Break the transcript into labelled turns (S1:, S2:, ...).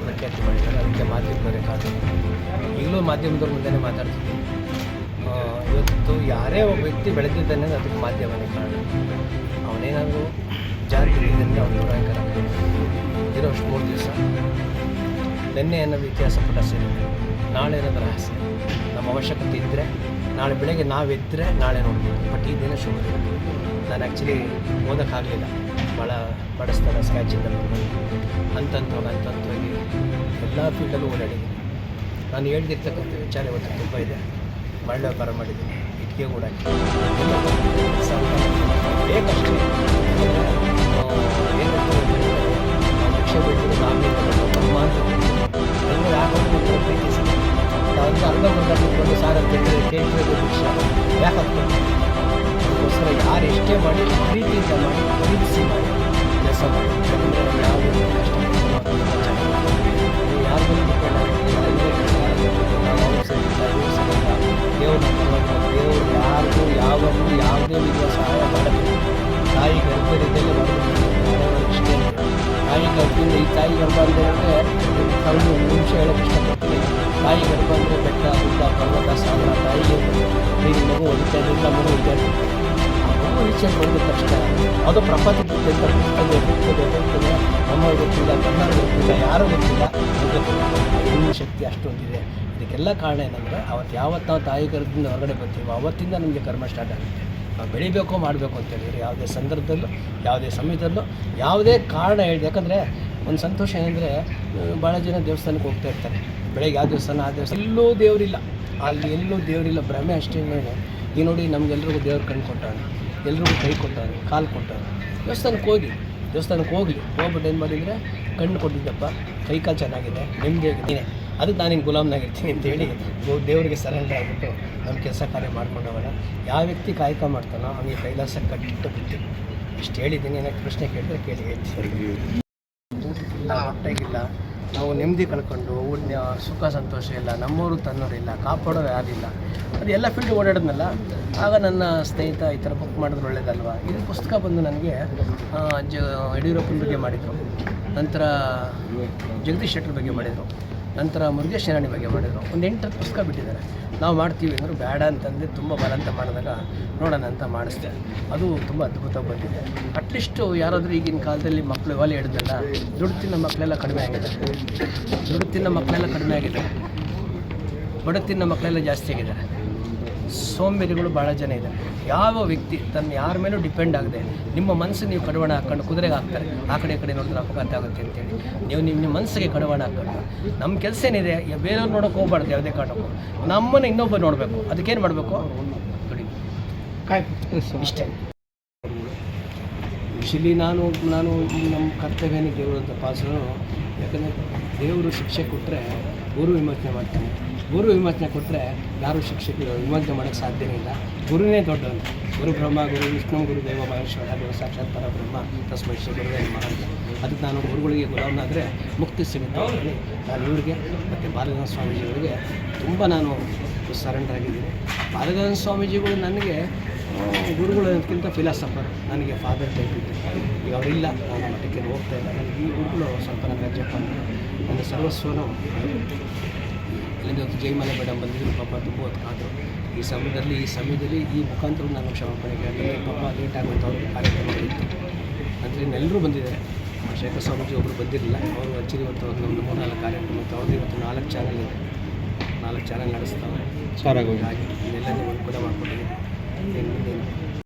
S1: ಪ್ರಖ್ಯಾತಿ ಮಾಡಿದ್ದಾರೆ. ಅದಕ್ಕೆ ಮಾಧ್ಯಮದವರೇ ಕಾದು ಈಗಲೂ ಮಾಧ್ಯಮದವ್ರ ಮುಂದೆನೇ ಮಾತಾಡ್ತಿದ್ದೀನಿ. ಇವತ್ತು ಯಾರೇ ಒಬ್ಬ ವ್ಯಕ್ತಿ ಬೆಳೆದಿದ್ದಾನೆ ಅದಕ್ಕೆ ಮಾಧ್ಯಮನೇ ಕಾರಣ. ಅವನೇನಾದರೂ ಜಾತಿ ಇದನ್ನು ಅವನು ನಾಯಕರ ಇರೋಷ್ಟು 3 ದಿವಸ ನಿನ್ನೆ ಅನ್ನೋದು ಇತಿಹಾಸ ಪುಟ ಸೇರಿ, ನಾಳೆ ಅನ್ನೋದು ರಹಸ್ಯ. ನಮ್ಮ ಅವಶ್ಯಕತೆ ಇದ್ದರೆ ನಾಳೆ ಬೆಳಗ್ಗೆ ನಾವಿದ್ದರೆ ನಾಳೆ ನೋಡ್ಬೋದು. ಬಟ್ ಈ ದಿನ ಶುಭ. ನಾನು ಆ್ಯಕ್ಚುಲಿ ಓದೋಕ್ಕಾಗಲಿಲ್ಲ, ಭಾಳ ಬಡಿಸ್ತಾರೆ ಸ್ಕ್ಯಾಚಿಂದ ಹಂತವಾಗಿ ಎಲ್ಲ ಫೀಲ್ಡಲ್ಲೂ ಓಡಾಡಿದ್ದೀನಿ. ನಾನು ಹೇಳ್ದಿರ್ತಕ್ಕಂಥ ವಿಚಾರ ಇವತ್ತು ತುಂಬ ಇದೆ. ಮರಳು ವ್ಯಾಪಾರ ಮಾಡಿದ್ದೀನಿ, ಇಟ್ಟಿಗೆ ಕೂಡ ಬೇಕಷ್ಟೇ. ಏನು ಭಿಕ್ಷೆ ಬಿಟ್ಟು ನಮ್ಮ ಅಂತ ಎಲ್ಲರೂ ಯಾಕೆ ಪ್ರೀತಿ ಸಿಗುತ್ತೆ. ಅರ್ಧ ಕುತ್ಕೊಂಡು ಸಾರ ಕೇಳ್ತಿರೋದು ಭಿಕ್ಷೆ ಯಾಕೆ ಹಾಕ್ಕೊಂಡು ಅದಕ್ಕೋಸ್ಕರ ಯಾರು ಎಷ್ಟೇ ಮಾಡಿ ಪ್ರೀತಿಯಿಂದ ಮಾಡಿ ಪ್ರೀತಿಸಿ ಮಾಡಿ ಕೆಲಸ ಮಾಡಿ. ಯಾಕಂದರೆ ಯಾವುದು ಕಷ್ಟ ಯಾರಿಗೂ ಡಿಪೆಂಡ್ ಆಗುತ್ತೆ. ದೇವ್ರ ದೇವರು ಯಾರಿಗೂ ಯಾವಾಗಲೂ ಯಾವುದೇ ವಿಧದ ಸಹಾಯ ಮಾಡಬೇಕು. ತಾಯಿ ಗರ್ಭದಿಂದಲೇ ಮಾಡಬೇಕು. ಇಷ್ಟೇ ತಾಯಿ ಗರ್ಭದಿಂದ ಈ ತಾಯಿ ಗರ್ಭ ಅಂತ ಹೇಳಿದ್ರೆ ಒಂದು ನಿಮಿಷ ಹೇಳೋಕ್ಕೆ ಇಷ್ಟಪಡ್ತೀನಿ. ತಾಯಿ ಗರ್ಭ ಅಂದರೆ ಬೆಟ್ಟ ಗುಡ್ಡ ಪರ್ವತ ಸಾಗರ. ತಾಯಿಗೆ ಈಗ ಮಗು ಹೊಡಿತಾ ಮಗು ವಿದ್ಯಾರ್ಥಿ ಆ ಮಗು ಈಚೆ ಬಂದ ತಕ್ಷಣ ಅದು ಪ್ರಪಂಚಕ್ಕೆ ಹೋಗ್ತದೆ. ನಮಗೆ ಗೊತ್ತಿಲ್ಲ, ಕನ್ನಡ ಗೊತ್ತಿಲ್ಲ, ಯಾರೂ ಗೊತ್ತಿಲ್ಲ. ಹೆಣ್ಣು ಶಕ್ತಿ ಅಷ್ಟೊಂದಿದೆ. ಇದಕ್ಕೆಲ್ಲ ಕಾರಣ ಏನಂದರೆ ಯಾವತ್ತು ನಾವು ತಾಯಿ ಗರ್ಭದಿಂದ ಹೊರಗಡೆ ಬರ್ತೀವೋ ಅವತ್ತಿಂದ ನಮಗೆ ಕರ್ಮ ಸ್ಟಾರ್ಟ್ ಆಗುತ್ತೆ. ನಾವು ಬೆಳಿಬೇಕು ಮಾಡಬೇಕು ಅಂತೇಳಿದರೆ ಯಾವುದೇ ಸಂದರ್ಭದಲ್ಲೂ ಯಾವುದೇ ಸಮಯದಲ್ಲೂ ಯಾವುದೇ ಕಾರಣ ಹೇಳಿದೆ. ಯಾಕಂದರೆ ಒಂದು ಸಂತೋಷ ಏನಂದರೆ ಭಾಳ ಜನ ದೇವಸ್ಥಾನಕ್ಕೆ ಹೋಗ್ತಾ ಇರ್ತಾರೆ. ಬೆಳಗ್ಗೆ ಆ ದೇವಸ್ಥಾನ ಎಲ್ಲೂ ದೇವರಿಲ್ಲ, ಅಲ್ಲಿ ಎಲ್ಲೂ ದೇವರಿಲ್ಲ, ಭ್ರಮೆ ಅಷ್ಟೇ. ಈಗ ನೋಡಿ ನಮಗೆಲ್ರಿಗೂ ದೇವ್ರು ಕಣ್ಣು ಕೊಟ್ಟಾನೆ, ಎಲ್ರಿಗೂ ಕೈ ಕೊಟ್ಟಾನೆ, ಕಾಲು ಕೊಟ್ಟಾನೆ. ದೇವಸ್ಥಾನಕ್ಕೆ ಹೋಗಲಿ ಹೋಗ್ಬಿಟ್ಟು ಏನು ಮಾಡಿದರೆ ಕಣ್ಣು ಕೊಟ್ಟಿದ್ದಪ್ಪ, ಕೈ ಕಾಲು ಚೆನ್ನಾಗಿದೆ, ನೆಮ್ಮದಿಯಾಗಿದ್ದೀನಿ, ಅದಕ್ಕೆ ನಾನು ಹಿಂಗೆ ಗುಲಾಮ್ನಾಗಿರ್ತೀನಿ ಅಂತೇಳಿ ದೇವರಿಗೆ ಸರೆಂಡರ್ ಆಗಿಬಿಟ್ಟು ನಮ್ಮ ಕೆಲಸ ಕಾರ್ಯ ಮಾಡ್ಕೊಂಡವನ ಯಾವ ವ್ಯಕ್ತಿ ಕಾಯಕ ಮಾಡ್ತಾನೋ ಅವನಿಗೆ ಕೈಲಾಸ ಕಟ್ಟಿಟ್ಟು ಬಿಡ್ತೀನಿ. ಇಷ್ಟು ಹೇಳಿದ್ದೀನಿ. ಏನಾದ್ರು ಪ್ರಶ್ನೆ ಕೇಳಿದ್ರೆ ಕೇಳಿ ಹೇಳ್ತೀನಿ. ಊಟಕ್ಕಿಲ್ಲ, ಹೊಟ್ಟೆಗಿಲ್ಲ, ನಾವು ನೆಮ್ಮದಿ ಕಳ್ಕೊಂಡು ಸುಖ ಸಂತೋಷ ಇಲ್ಲ, ನಮ್ಮವರು ತನ್ನೋರಿಲ್ಲ, ಕಾಪಾಡೋರು ಯಾರಿಲ್ಲ. ಅದು ಎಲ್ಲ ಫೀಲ್ಡ್ ಓಡಾಡಿದ್ನಲ್ಲ. ಆಗ ನನ್ನ ಸ್ನೇಹಿತ ಈ ಥರ ಬುಕ್ ಮಾಡಿದ್ರೆ ಒಳ್ಳೇದಲ್ವ. ಇದು ಪುಸ್ತಕ ಬಂದು ನನಗೆ ಯಡಿಯೂರಪ್ಪನ ಬಗ್ಗೆ ಮಾಡಿದರು, ನಂತರ ಜಗದೀಶ್ ಶೆಟ್ಟರ್ ಬಗ್ಗೆ ಮಾಡಿದರು, ನಂತರ ಮುರುಗೇಶ್ ನಿರಾಣಿ ಬಗ್ಗೆ ಮಾಡಿದರು. ಒಂದು 8 ಪುಸ್ತಕ ಬಿಟ್ಟಿದ್ದಾರೆ. ನಾವು ಮಾಡ್ತೀವಿ ಅಂದರು, ಬೇಡ ಅಂತಂದರೆ ತುಂಬ ಬಲಂತ ಮಾಡಿದಾಗ ನೋಡೋಣ ಅಂತ ಮಾಡಿಸ್ದೆ. ಅದು ತುಂಬ ಅದ್ಭುತವಾಗಿ ಬಂದಿದೆ. ಅಟ್ಲೀಸ್ಟು ಯಾರಾದರೂ ಈಗಿನ ಕಾಲದಲ್ಲಿ ಮಕ್ಕಳು ಇವಾಗಲೇ ಹೇಳಿದ್ರಲ್ಲ, ದುಡ್ಡು ತಿನ್ನೋ ಮಕ್ಕಳೆಲ್ಲ ಕಡಿಮೆ ಆಗಿದೆ, ಬಡ ತಿನ್ನೋ ಮಕ್ಕಳೆಲ್ಲ ಜಾಸ್ತಿ ಆಗಿದ್ದಾರೆ. ಸೋಂಬೇರಿಗಳು ಭಾಳ ಜನ ಇದ್ದಾರೆ. ಯಾವ ವ್ಯಕ್ತಿ ತನ್ನ ಯಾರ ಮೇಲೂ ಡಿಪೆಂಡ್ ಆಗದೆ ನಿಮ್ಮ ಮನಸ್ಸು ನೀವು ಕಡಿವಾಣ ಹಾಕ್ಕೊಂಡು ಕುದುರೆಗೆ ಹಾಕ್ತಾರೆ, ಆ ಕಡೆ ನೋಡಿದ್ರೆ ಅಪಘಾತ ಆಗುತ್ತೆ ಅಂತೇಳಿ ನೀವು ನಿಮ್ಮ ಮನಸ್ಸಿಗೆ ಕಡಿವಾಣ ಹಾಕ್ಕೊಂಡು ನಮ್ಮ ಕೆಲಸ ಏನಿದೆ ಬೇರೆಯವ್ರು ನೋಡೋಕೆ ಹೋಗ್ಬಾರ್ದು. ಯಾವುದೇ ಕಾರಣಕ್ಕೂ ನಮ್ಮನ್ನು ಇನ್ನೊಬ್ಬರು ನೋಡಬೇಕು. ಅದಕ್ಕೇನು ಮಾಡಬೇಕು? ಇಷ್ಟೇ. ಯೂಶಲಿ ನಾನು ನಮ್ಮ ಕರ್ತವ್ಯನೇ ದೇವರು ಅಂತ ಪಾಲಿಸೋನು. ಯಾಕಂದರೆ ದೇವರು ಶಿಕ್ಷೆ ಕೊಟ್ಟರೆ ಗುರು ವಿಮೋಚನೆ ಮಾಡ್ತಾನೆ. ಗುರು ವಿಮೋಚನೆ ಕೊಟ್ಟರೆ ಯಾರೂ ಶಿಕ್ಷೆಗೆ ವಿಮೋಚನೆ ಮಾಡೋಕ್ಕೆ ಸಾಧ್ಯವೇ ಇಲ್ಲ. ಗುರುನೇ ದೊಡ್ಡವನು. ಗುರು ಬ್ರಹ್ಮ, ಗುರು ವಿಷ್ಣು, ಗುರು ದೇವ ಮಹೇಶ್ವರ, ಗುರು ಸಾಕ್ಷಾತ್ ಪರಬ್ರಹ್ಮ ತಸ್ಮೈ ಶ್ರೀ ಗುರುವೇ ನಮಃ ಅಂತ. ಅದಕ್ಕೆ ನಾನು ಗುರುಗಳಿಗೆ ಗುಲಾಮನಾದರೆ ಮುಕ್ತಿ ಸಿಗುತ್ತೆ ಅಂತೇಳಿ ನಾನು ಇವ್ರಿಗೆ ಮತ್ತು ಬಾಲಗಂಗಾಧರ ಸ್ವಾಮೀಜಿಗಳಿಗೆ ತುಂಬ ನಾನು ಸರೆಂಡರ್ ಆಗಿದ್ದೀನಿ. ಬಾಲಗಂಗಾಧರ ಸ್ವಾಮೀಜಿಗಳು ನನಗೆ ಗುರುಗಳು ಅನ್ನೋದಕ್ಕಿಂತ ಫಿಲಾಸಫರ್. ನನಗೆ ಫಾದರ್ ಟೈಪ್ ಇತ್ತು. ಈಗ ಅವರಿಲ್ಲ, ನಾನು ಮಠಕ್ಕೆ ಹೋಗ್ತಾ ಇಲ್ಲ. ನನಗೆ ಈ ಗುರುಗಳು ಸ್ವಲ್ಪ ನನ್ನ ಅಜ್ಜಪ್ಪ ನನ್ನ ಸರ್ವಸ್ವನು. ಇಲ್ಲಿಂದ ಜೈಮಲೆ ಮೇಡಮ್ ಬಂದಿದ್ರು, ಪಾಪ ತುಂಬ ಹೊತ್ತು ಕಾದರು. ಈ ಸಮಯದಲ್ಲಿ ಈ ಮುಖಾಂತರ ನಾನು ಕ್ಷಮಾಪಣೆ ಕೇಳಿದೆ. ಪಾಪ ಲೇಟ್ ಆಗುತ್ತೆ, ಅವ್ರಿಗೆ ಕಾರ್ಯಕ್ರಮ ಇತ್ತು. ನಂತರ ಇನ್ನೆಲ್ಲರೂ ಬಂದಿದ್ದಾರೆ. ಶೇಖರ್ ಸ್ವಾಮೀಜಿ ಒಬ್ಬರು ಬಂದಿರಲಿಲ್ಲ. ಅವರು ಆ್ಯಕ್ಚುಲಿ ಇವತ್ತು ಒಂದು 3-4 ಕಾರ್ಯಕ್ರಮ ಇತ್ತು. ಅವ್ರದ್ದು ಇವತ್ತು 4 ಚಾನಲ್ ಇದೆ, 4 ಚಾನಲ್ ನಡೆಸ್ತಾವೆ. ಹಾಗೆ ಇನ್ನೆಲ್ಲ ನೀವು ಅನುಕೂಲ ಮಾಡಿಕೊಟ್ಟಿದ್ದೀನಿ.